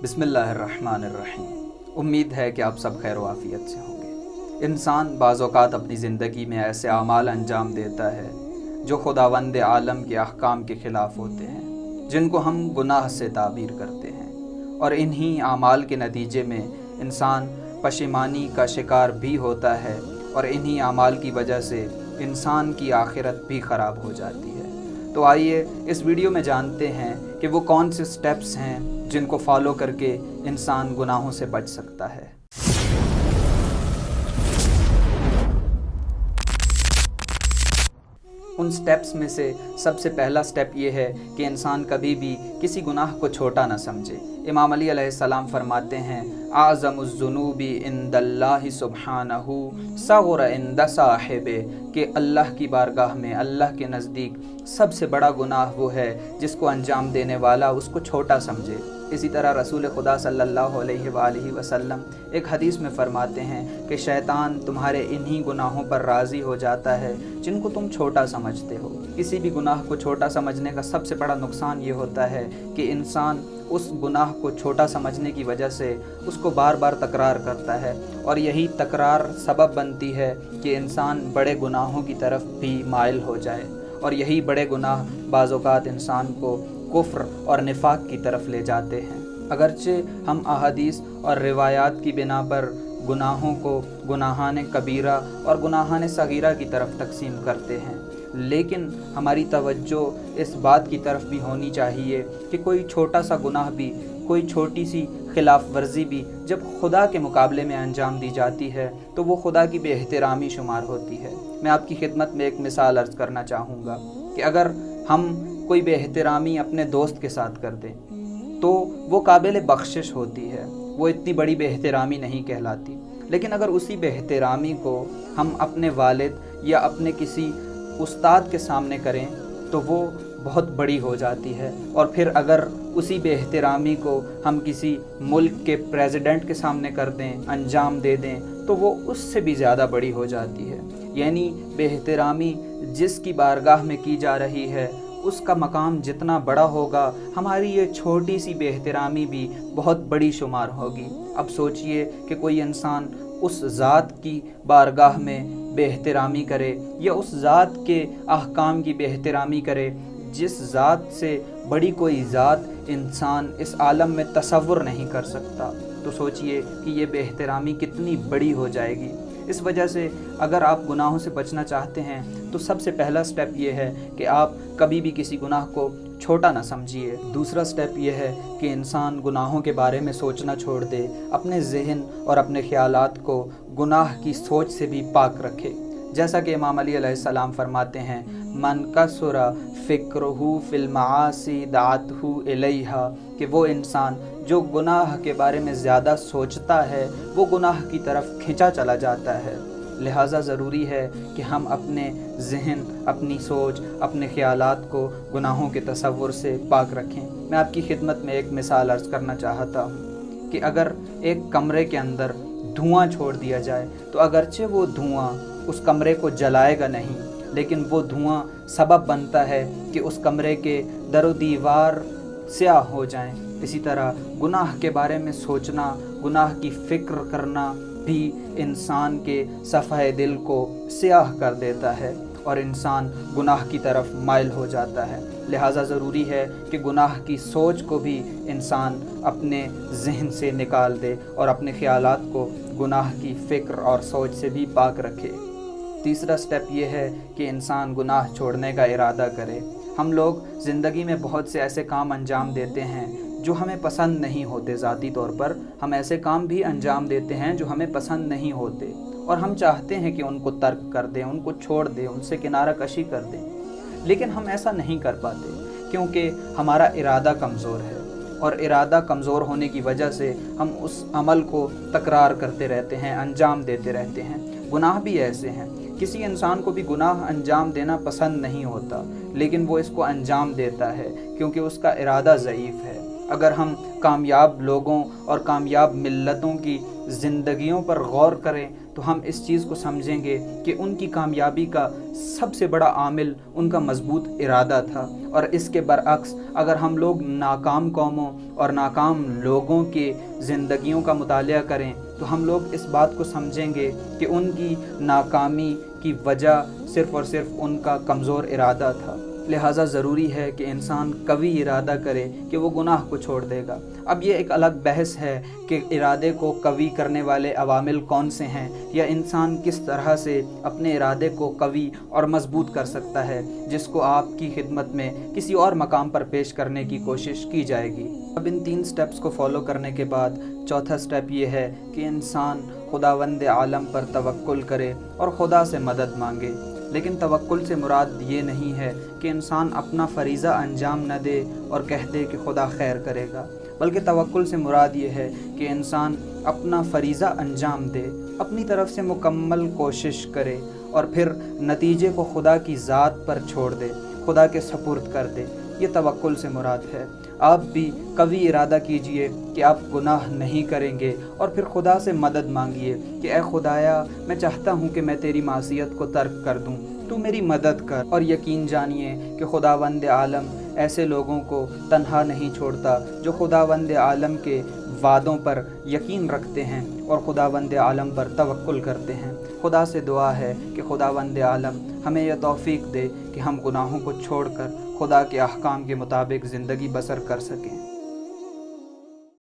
बिस्मिल्लाहिर्रहमानिर्रहीम। उम्मीद है कि आप सब खैर वाफियत से होंगे। इंसान बाज़ औक़ात अपनी ज़िंदगी में ऐसे आमाल अंजाम देता है जो खुदावंद आलम के अहकाम के ख़िलाफ़ होते हैं, जिनको हम गुनाह से ताबीर करते हैं, और इन्हीं आमाल के नतीजे में इंसान पशिमानी का शिकार भी होता है और इन्हीं आमाल की वजह से इंसान की आखिरत भी ख़राब हो जाती है। तो आइए इस वीडियो में जानते हैं कि वो कौन से स्टेप्स हैं जिनको फॉलो करके इंसान गुनाहों से बच सकता है। उन स्टेप्स में से सबसे पहला स्टेप ये है कि इंसान कभी भी किसी गुनाह को छोटा ना समझे। इमाम अली अलैहिस्सलाम फरमाते हैं, आज़मुज़्ज़ुनूबि इंदल्लाहि सुब्हानहू सग़ुर इंद साहिबे, कि अल्लाह की बारगाह में, अल्लाह के नज़दीक सबसे बड़ा गुनाह वो है जिसको अंजाम देने वाला उसको छोटा समझे। इसी तरह रसूल खुदा सल्लल्लाहु अलैहि वसल्लम एक हदीस में फ़रमाते हैं कि शैतान तुम्हारे इन्हीं गुनाहों पर राज़ी हो जाता है जिनको तुम छोटा समझते हो। किसी भी गुनाह को छोटा समझने का सबसे बड़ा नुकसान ये होता है कि इंसान उस गुनाह को छोटा समझने की वजह से उसको बार बार तकरार करता है, और यही तकरार सबब बनती है कि इंसान बड़े गुनाहों की तरफ भी माइल हो जाए, और यही बड़े गुनाह बाज़ औक़ात इंसान को कुफ्र और निफाक की तरफ ले जाते हैं। अगरचे हम अहादीस और रिवायात की बिना पर गुनाहों को गुनाहान कबीरा और गुनाहान सगीरा की तरफ तकसीम करते हैं, लेकिन हमारी तवज्जो इस बात की तरफ भी होनी चाहिए कि कोई छोटा सा गुनाह भी, कोई छोटी सी खिलाफ वर्जी भी जब खुदा के मुकाबले में अंजाम दी जाती है तो वो खुदा की बेहतरामी शुमार होती है। मैं आपकी खिदमत में एक मिसाल अर्ज़ करना चाहूँगा कि अगर हम कोई बेहतरामी अपने दोस्त के साथ कर दें तो वो काबिल बख्शिश होती है, वो इतनी बड़ी बेहतरामी नहीं कहलाती। लेकिन अगर उसी बेहतरामी को हम अपने वालिद या अपने किसी उस्ताद के सामने करें तो वो बहुत बड़ी हो जाती है, और फिर अगर उसी बेहतरामी को हम किसी मुल्क के प्रेसिडेंट के सामने कर दें, अंजाम दे दें, तो वो उससे भी ज़्यादा बड़ी हो जाती है। यानी बेहतरामी जिसकी बारगाह में की जा रही है उसका मकाम जितना बड़ा होगा, हमारी ये छोटी सी बेहतरामी भी बहुत बड़ी शुमार होगी। अब सोचिए कि कोई इंसान उस ज़ात की बारगाह में बेहतरामी करे या उस ज़ात के अहकाम की बेहतरामी करे जिस ज़ात से बड़ी कोई ज़ात इंसान इस आलम में तसव्वुर नहीं कर सकता, तो सोचिए कि ये बेहतरामी कितनी बड़ी हो जाएगी। इस वजह से अगर आप गुनाहों से बचना चाहते हैं तो सबसे पहला स्टेप ये है कि आप कभी भी किसी गुनाह को छोटा ना समझिए। दूसरा स्टेप ये है कि इंसान गुनाहों के बारे में सोचना छोड़ दे, अपने ज़हन और अपने ख़यालात को गुनाह की सोच से भी पाक रखे। जैसा कि इमाम अली अलैहिस्सलाम फरमाते हैं, मन कसुरा फ़िक्रुहु फ़िल मआसी दाअतहु इलैहा, कि वो इंसान जो गुनाह के बारे में ज़्यादा सोचता है वो गुनाह की तरफ खिंचा चला जाता है। लिहाजा ज़रूरी है कि हम अपने ज़हन, अपनी सोच, अपने ख़यालात को गुनाहों के तसव्वुर से पाक रखें। मैं आपकी खिदमत में एक मिसाल अर्ज़ करना चाहता हूँ कि अगर एक कमरे के अंदर धुआं छोड़ दिया जाए तो अगरचे वो धुआं उस कमरे को जलाएगा नहीं, लेकिन वो धुआं सबब बनता है कि उस कमरे के दरो दीवार स्याह हो जाएं। इसी तरह गुनाह के बारे में सोचना, गुनाह की फ़िक्र करना भी इंसान के सफ़हे दिल को स्याह कर देता है और इंसान गुनाह की तरफ माइल हो जाता है। लिहाजा ज़रूरी है कि गुनाह की सोच को भी इंसान अपने ज़हन से निकाल दे और अपने ख़यालात को गुनाह की फ़िक्र और सोच से भी पाक रखे। तीसरा स्टेप ये है कि इंसान गुनाह छोड़ने का इरादा करे। हम लोग ज़िंदगी में बहुत से ऐसे काम अंजाम देते हैं जो हमें पसंद नहीं होते। ज़ाती तौर पर हम ऐसे काम भी अंजाम देते हैं जो हमें पसंद नहीं होते, और हम चाहते हैं कि उनको तर्क कर दें, उनको छोड़ दें, उनसे किनारा कशी कर दें, लेकिन हम ऐसा नहीं कर पाते क्योंकि हमारा इरादा कमज़ोर है, और इरादा कमज़ोर होने की वजह से हम उस अमल को तकरार करते रहते हैं, अंजाम देते रहते हैं। गुनाह भी ऐसे हैं, किसी इंसान को भी गुनाह अंजाम देना पसंद नहीं होता, लेकिन वो इसको अंजाम देता है क्योंकि उसका इरादा ज़ईफ़ है। अगर हम कामयाब लोगों और कामयाब मिल्लतों की ज़िंदगियों पर गौर करें तो हम इस चीज़ को समझेंगे कि उनकी कामयाबी का सबसे बड़ा आमिल उनका मजबूत इरादा था। और इसके बरअक्स अगर हम लोग नाकाम कौमों और नाकाम लोगों के ज़िंदगियों का मुतालिया करें तो हम लोग इस बात को समझेंगे कि उनकी नाकामी की वजह सिर्फ़ और सिर्फ उनका कमज़ोर इरादा था। लिहाजा ज़रूरी है कि इंसान कभी इरादा करे कि वो गुनाह को छोड़ देगा। अब ये एक अलग बहस है कि इरादे को कवी करने वाले अवामिल कौन से हैं, या इंसान किस तरह से अपने इरादे को कवी और मजबूत कर सकता है, जिसको आपकी खिदमत में किसी और मकाम पर पेश करने की कोशिश की जाएगी। अब इन 3 स्टेप्स को फॉलो करने के बाद चौथा स्टेप ये है कि इंसान खुदावंद आलम पर तवक्कुल करे और खुदा से मदद मांगे। लेकिन तवक्कुल से मुराद ये नहीं है कि इंसान अपना फ़रीज़ा अंजाम न दे और कह दे कि खुदा खैर करेगा, बल्कि तवक्कुल से मुराद ये है कि इंसान अपना फ़रीज़ा अंजाम दे, अपनी तरफ से मुकम्मल कोशिश करे और फिर नतीजे को खुदा की ज़ात पर छोड़ दे, खुदा के सपुर्द कर दे। ये तवक्कुल से मुराद है। आप भी कभी इरादा कीजिए कि आप गुनाह नहीं करेंगे और फिर खुदा से मदद मांगिए कि ए खुदाया, मैं चाहता हूँ कि मैं तेरी मासियत को तर्क कर दूँ, तू मेरी मदद कर। और यकीन जानिए कि खुदावंद आलम ऐसे लोगों को तन्हा नहीं छोड़ता जो खुदावंद आलम के वादों पर यकीन रखते हैं और खुदावंद आलम पर तवक्कुल करते हैं। खुदा से दुआ है कि खुदावंद आलम हमें यह तौफीक दे कि हम गुनाहों को छोड़कर खुदा के अहकाम के मुताबिक ज़िंदगी बसर कर सकें।